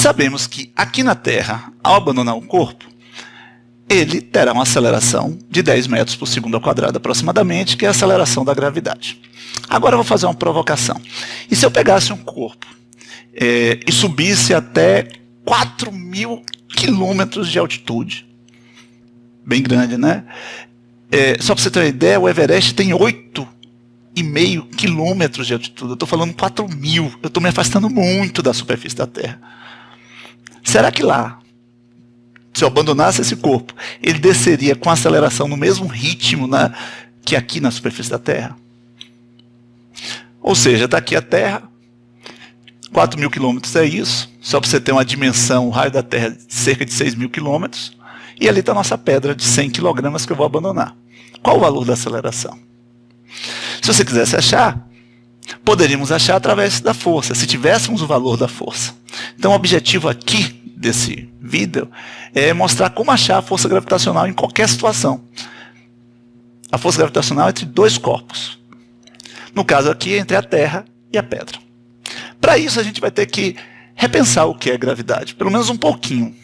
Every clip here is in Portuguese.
sabemos que aqui na Terra, ao abandonar o corpo, ele terá uma aceleração de 10 metros por segundo ao quadrado aproximadamente, que é a aceleração da gravidade. Agora eu vou fazer uma provocação. E se eu pegasse um corpo e subisse até 4.000 quilômetros de altitude? Bem grande, né? Só para você ter uma ideia, o Everest tem 8,5 quilômetros de altitude. Eu estou falando 4.000. Eu estou me afastando muito da superfície da Terra. Será que lá, se eu abandonasse esse corpo, ele desceria com aceleração no mesmo ritmo, né, que aqui na superfície da Terra? Ou seja, daqui a Terra, 4.000 quilômetros é isso. Só para você ter uma dimensão, o raio da Terra é de cerca de 6.000 quilômetros. E ali está a nossa pedra de 100 quilogramas que eu vou abandonar. Qual o valor da aceleração? Se você quisesse achar, poderíamos achar através da força, se tivéssemos o valor da força. Então o objetivo aqui desse vídeo é mostrar como achar a força gravitacional em qualquer situação. A força gravitacional é entre dois corpos. No caso aqui, entre a Terra e a pedra. Para isso a gente vai ter que repensar o que é gravidade, pelo menos um pouquinho.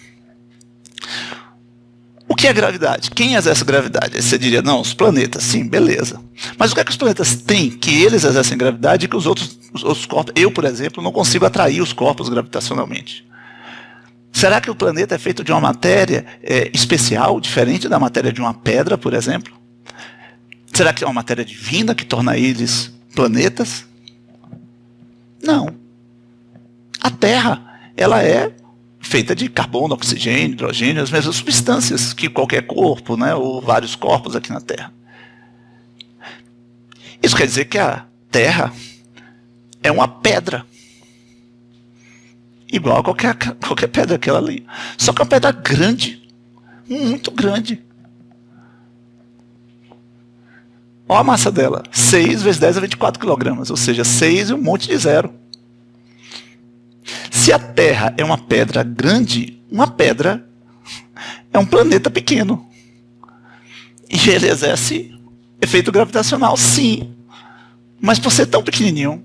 O que é gravidade? Quem exerce gravidade? Aí você diria, não, os planetas, sim, beleza. Mas o que é que os planetas têm que eles exercem gravidade e que os outros corpos, eu, por exemplo, não consigo atrair os corpos gravitacionalmente? Será que o planeta é feito de uma matéria especial, diferente da matéria de uma pedra, por exemplo? Será que é uma matéria divina que torna eles planetas? Não. A Terra, ela é feita de carbono, oxigênio, hidrogênio, as mesmas substâncias que qualquer corpo, né, ou vários corpos aqui na Terra. Isso quer dizer que a Terra é uma pedra. Igual a qualquer pedra que ela ali. Só que é uma pedra grande. Muito grande. Olha a massa dela. 6 vezes 10 a 24 quilogramas. Ou seja, 6 e um monte de zero. Se a Terra é uma pedra grande, uma pedra é um planeta pequeno. E ele exerce efeito gravitacional, sim. Mas por ser tão pequenininho,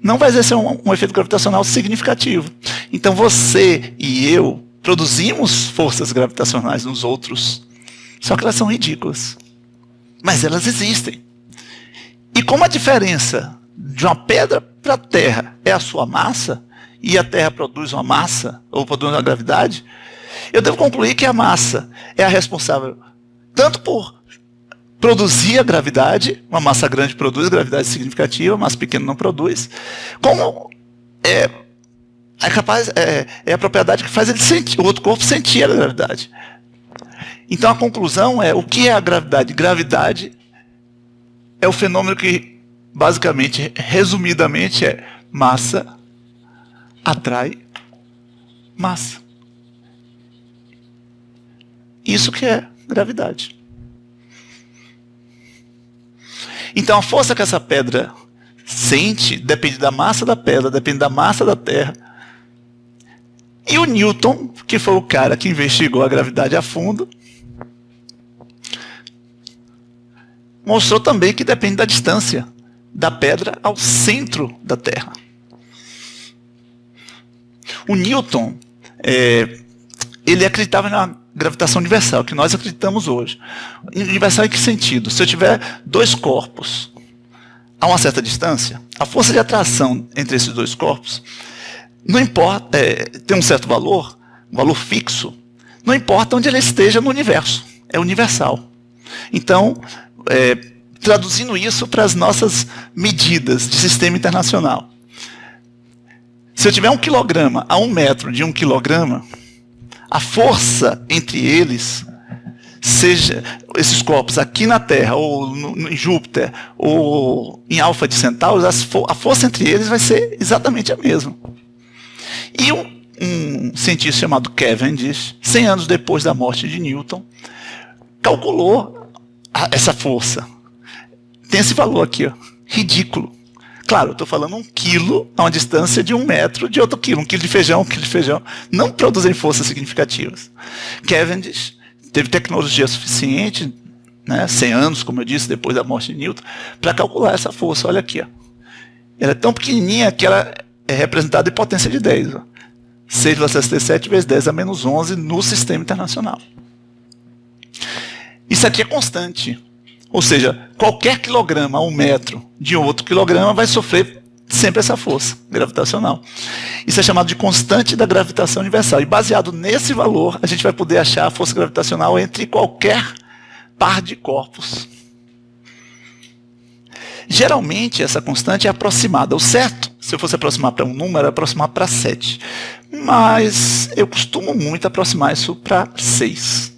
não vai exercer um efeito gravitacional significativo. Então você e eu produzimos forças gravitacionais nos outros, só que elas são ridículas. Mas elas existem. E como a diferença de uma pedra para a Terra é a sua massa, e a Terra produz uma massa, ou produz uma gravidade, eu devo concluir que a massa é a responsável tanto por produzir a gravidade, uma massa grande produz gravidade significativa, uma massa pequena não produz, como é a propriedade que faz ele sentir, o outro corpo sentir a gravidade. Então a conclusão é, o que é a gravidade? Gravidade é o fenômeno que, basicamente, resumidamente, é massa atrai massa. Isso que é gravidade. Então a força que essa pedra sente depende da massa da pedra, depende da massa da Terra. E o Newton, que foi o cara que investigou a gravidade a fundo, mostrou também que depende da distância da pedra ao centro da Terra. O Newton, ele acreditava na gravitação universal, que nós acreditamos hoje. Universal em que sentido? Se eu tiver dois corpos a uma certa distância, a força de atração entre esses dois corpos, não importa, tem um certo valor, um valor fixo, não importa onde ele esteja no universo, é universal. Então, traduzindo isso para as nossas medidas de sistema internacional. Se eu tiver 1 quilograma a 1 metro de 1 quilograma, a força entre eles, seja esses corpos aqui na Terra, ou em Júpiter, ou em Alfa de Centauros, a força entre eles vai ser exatamente a mesma. E um cientista chamado Cavendish, 100 anos depois da morte de Newton, calculou essa força. Tem esse valor aqui, ó, ridículo. Claro, eu estou falando 1 quilo a uma distância de 1 metro de outro quilo. 1 quilo de feijão, 1 quilo de feijão. Não produzem forças significativas. Cavendish teve tecnologia suficiente, né, 100 anos, como eu disse, depois da morte de Newton, para calcular essa força. Olha aqui. Ó. Ela é tão pequenininha que ela é representada em potência de 10. Ó. 6,67 vezes 10 a menos 11 no sistema internacional. Isso aqui é constante. Ou seja, qualquer quilograma a 1 metro de outro quilograma vai sofrer sempre essa força gravitacional. Isso é chamado de constante da gravitação universal. E baseado nesse valor, a gente vai poder achar a força gravitacional entre qualquer par de corpos. Geralmente, essa constante é aproximada. O certo, se eu fosse aproximar para um número, é aproximar para 7. Mas eu costumo muito aproximar isso para 6.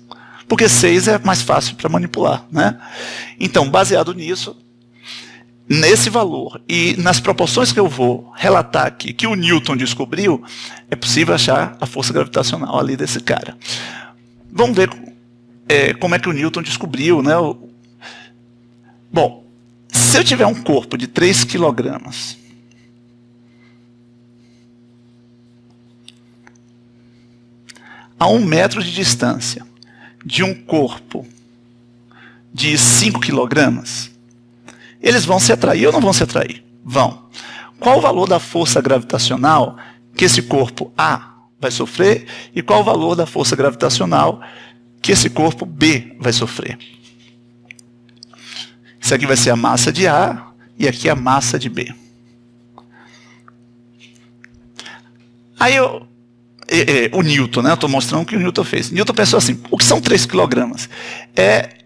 Porque 6 é mais fácil para manipular, né? Então, baseado nisso, nesse valor e nas proporções que eu vou relatar aqui, que o Newton descobriu, é possível achar a força gravitacional ali desse cara. Vamos ver como é que o Newton descobriu, né? Bom, se eu tiver um corpo de 3 quilogramas, a 1 metro de distância de um corpo de 5 quilogramas, eles vão se atrair ou não vão se atrair? Vão. Qual o valor da força gravitacional que esse corpo A vai sofrer e qual o valor da força gravitacional que esse corpo B vai sofrer? Isso aqui vai ser a massa de A e aqui a massa de B. Aí o Newton, né? Eu estou mostrando o que o Newton fez. Newton pensou assim, o que são 3 quilogramas? É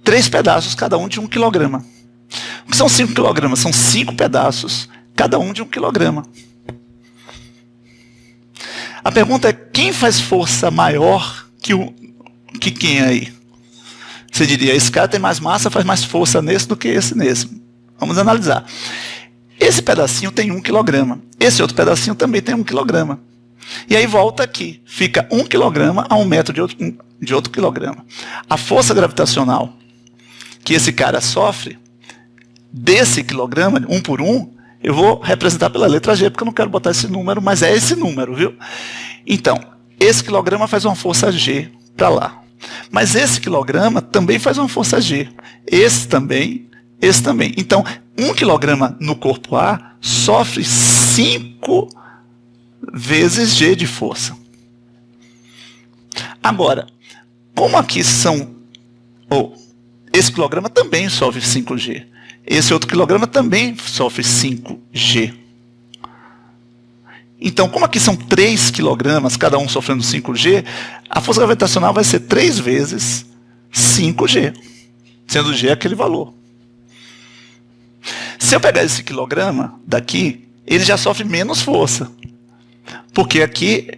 3 pedaços, cada um de 1 quilograma. O que são 5 quilogramas? São 5 pedaços, cada um de 1 quilograma. A pergunta é, quem faz força maior que quem aí? Você diria, esse cara tem mais massa, faz mais força nesse do que esse nesse. Vamos analisar. Esse pedacinho tem 1 quilograma. Esse outro pedacinho também tem 1 quilograma. E aí volta aqui. Fica 1 quilograma a 1 metro de outro quilograma. A força gravitacional que esse cara sofre, desse quilograma, 1 por 1, eu vou representar pela letra G, porque eu não quero botar esse número, mas é esse número, viu? Então, esse quilograma faz uma força G para lá. Mas esse quilograma também faz uma força G. Esse também, esse também. Então, 1 quilograma no corpo A sofre 5 vezes G de força. Agora, como aqui são... esse quilograma também sofre 5G. Esse outro quilograma também sofre 5G. Então, como aqui são 3 quilogramas, cada um sofrendo 5G, a força gravitacional vai ser 3 vezes 5G, sendo G aquele valor. Se eu pegar esse quilograma daqui, ele já sofre menos força. Porque aqui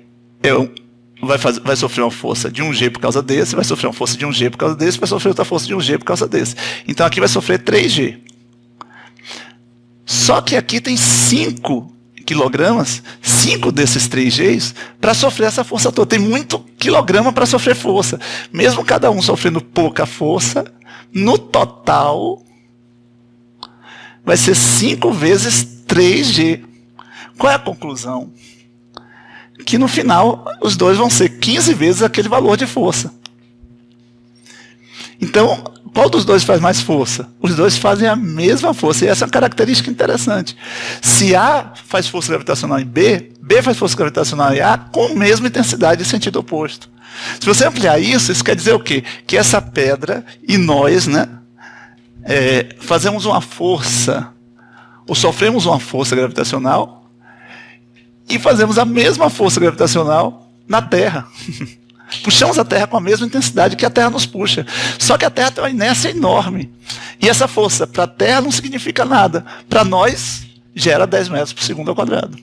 vai sofrer uma força de 1G por causa desse, vai sofrer uma força de 1G por causa desse, vai sofrer outra força de 1G por causa desse. Então aqui vai sofrer 3G. Só que aqui tem 5 quilogramas, 5 desses 3Gs, para sofrer essa força toda. Tem muito quilograma para sofrer força. Mesmo cada um sofrendo pouca força, no total vai ser 5 vezes 3G. Qual é a conclusão? Que no final os dois vão ser 15 vezes aquele valor de força. Então, qual dos dois faz mais força? Os dois fazem a mesma força, e essa é uma característica interessante. Se A faz força gravitacional em B, B faz força gravitacional em A com a mesma intensidade em sentido oposto. Se você ampliar isso quer dizer o quê? Que essa pedra e nós, né, fazemos uma força, ou sofremos uma força gravitacional, e fazemos a mesma força gravitacional na Terra. Puxamos a Terra com a mesma intensidade que a Terra nos puxa. Só que a Terra tem uma inércia enorme. E essa força para a Terra não significa nada. Para nós, gera 10 metros por segundo ao quadrado.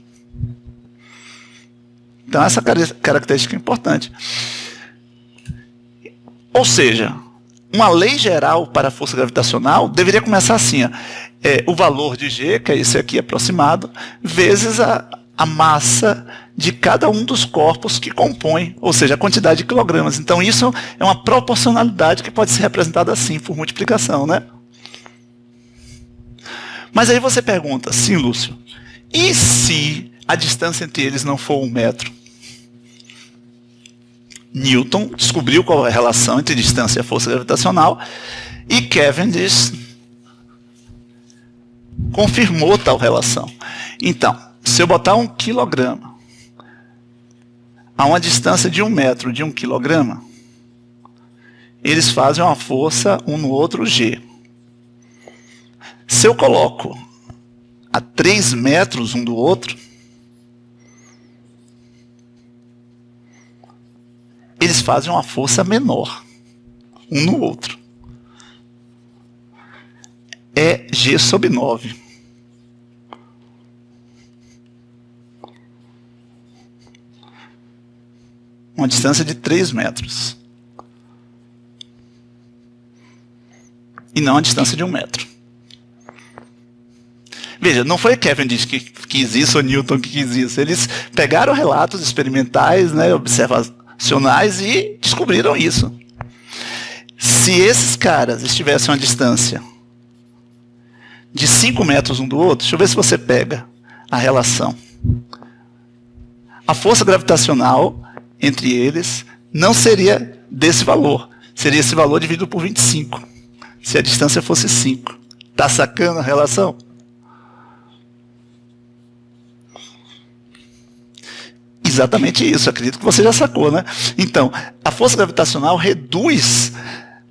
Então, essa característica é importante. Ou seja, uma lei geral para a força gravitacional deveria começar assim. O valor de G, que é esse aqui aproximado, vezes a massa de cada um dos corpos que compõem, ou seja, a quantidade de quilogramas. Então isso é uma proporcionalidade que pode ser representada assim, por multiplicação, né? Mas aí você pergunta, sim, Lúcio, e se a distância entre eles não for 1 metro? Newton descobriu qual é a relação entre distância e a força gravitacional, e Cavendish confirmou tal relação. Então, se eu botar 1 quilograma a uma distância de 1 metro de 1 quilograma, eles fazem uma força um no outro G. Se eu coloco a 3 metros um do outro, eles fazem uma força menor um no outro. É G sobre 9. Uma distância de 3 metros. E não a distância de 1 metro. Veja, não foi Cavendish que quis isso ou Newton que quis isso. Eles pegaram relatos experimentais, né, observacionais e descobriram isso. Se esses caras estivessem a uma distância de 5 metros um do outro, deixa eu ver se você pega a relação. A força gravitacional entre eles não seria desse valor. Seria esse valor dividido por 25. Se a distância fosse 5. Tá sacando a relação? Exatamente isso, acredito que você já sacou, né? Então, a força gravitacional reduz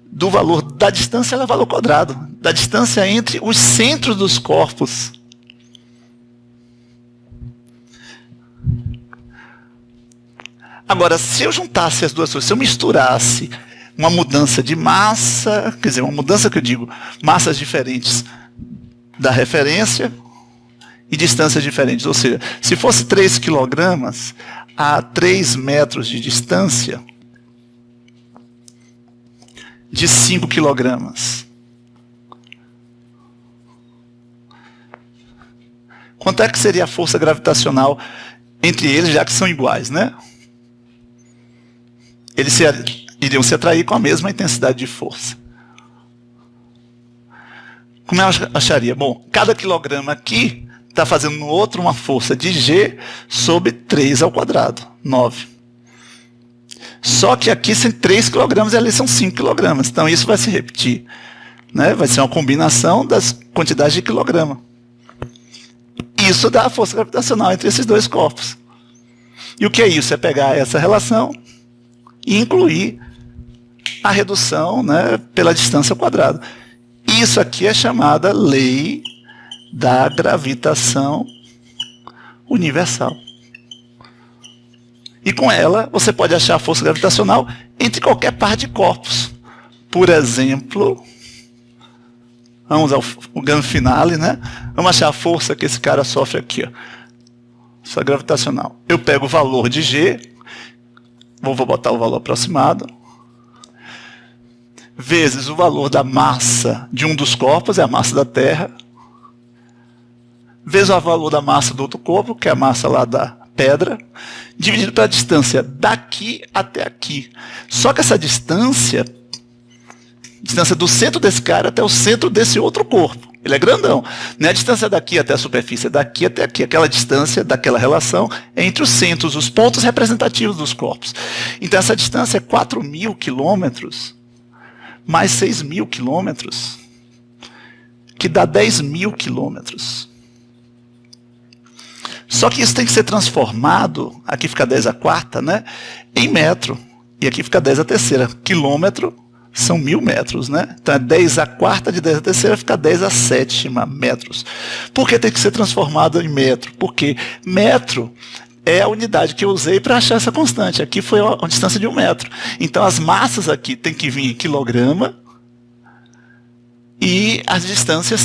do valor da distância elevado ao quadrado, da distância entre os centros dos corpos. Agora, se eu juntasse as duas coisas, se eu misturasse uma mudança de massa, quer dizer, uma mudança que eu digo, massas diferentes da referência e distâncias diferentes, ou seja, se fosse 3 quilogramas a 3 metros de distância de 5 quilogramas, quanto é que seria a força gravitacional entre eles, já que são iguais, né? Eles iriam se atrair com a mesma intensidade de força. Como eu acharia? Bom, cada quilograma aqui está fazendo no outro uma força de G sobre 3 ao quadrado, 9. Só que aqui são 3 quilogramas e ali são 5 quilogramas. Então isso vai se repetir, né? Vai ser uma combinação das quantidades de quilograma. Isso dá a força gravitacional entre esses dois corpos. E o que é isso? É pegar essa relação e incluir a redução, né, pela distância ao quadrado. Isso aqui é chamada lei da gravitação universal. E com ela, você pode achar a força gravitacional entre qualquer par de corpos. Por exemplo, vamos ao grande finale, né? Vamos achar a força que esse cara sofre aqui, ó. Força gravitacional. Eu pego o valor de G, vou botar o valor aproximado, vezes o valor da massa de um dos corpos, é a massa da Terra, vezes o valor da massa do outro corpo, que é a massa lá da pedra, dividido pela distância daqui até aqui. Só que essa distância do centro desse cara até o centro desse outro corpo. Ele é grandão. Não é a distância daqui até a superfície, é daqui até aqui. Aquela distância daquela relação é entre os centros, os pontos representativos dos corpos. Então essa distância é 4.000 quilômetros mais 6.000 quilômetros, que dá 10.000 quilômetros. Só que isso tem que ser transformado, aqui fica 10 a quarta, né, em metro. E aqui fica 10 a terceira. Quilômetro são 1.000 metros, né? Então é 10 a quarta de 10 a terceira, fica 10 a sétima metros. Por que tem que ser transformado em metro? Porque metro é a unidade que eu usei para achar essa constante. Aqui foi uma distância de 1 metro. Então as massas aqui tem que vir em quilograma e a distância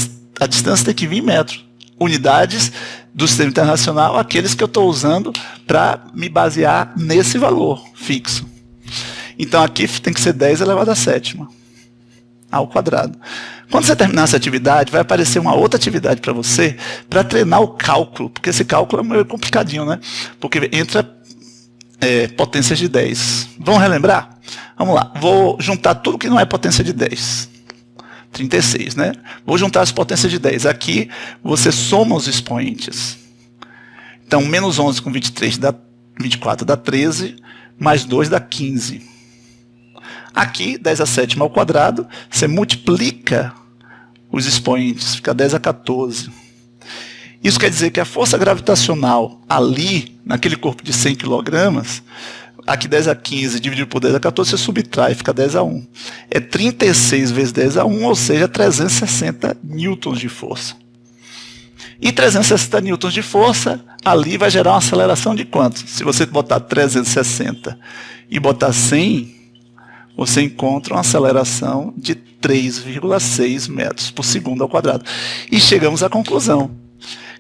tem que vir em metro. Unidades do sistema internacional, aqueles que eu estou usando para me basear nesse valor fixo. Então aqui tem que ser 10 elevado a sétima ao quadrado. Quando você terminar essa atividade, vai aparecer uma outra atividade para você, para treinar o cálculo, porque esse cálculo é meio complicadinho, né? Porque entra potências de 10. Vamos relembrar? Vamos lá, vou juntar tudo que não é potência de 10. 36, né? Vou juntar as potências de 10. Aqui você soma os expoentes. Então, menos 11 com 23 dá 24 dá 13, mais 2 dá 15. Aqui, 10 a sétima ao quadrado, você multiplica os expoentes, fica 10 a 14. Isso quer dizer que a força gravitacional ali, naquele corpo de 100 kg, aqui 10 a 15 dividido por 10 a 14, você subtrai, fica 10 a 1. É 36 vezes 10 a 1, ou seja, 360 newtons de força. E 360 newtons de força, ali vai gerar uma aceleração de quanto? Se você botar 360 e botar 100, você encontra uma aceleração de 3,6 metros por segundo ao quadrado. E chegamos à conclusão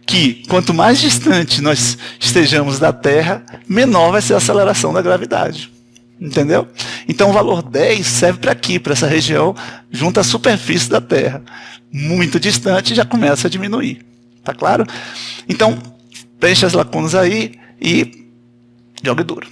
que quanto mais distante nós estejamos da Terra, menor vai ser a aceleração da gravidade. Entendeu? Então o valor 10 serve para aqui, para essa região junto à superfície da Terra. Muito distante já começa a diminuir. Tá claro? Então, preencha as lacunas aí e jogue duro.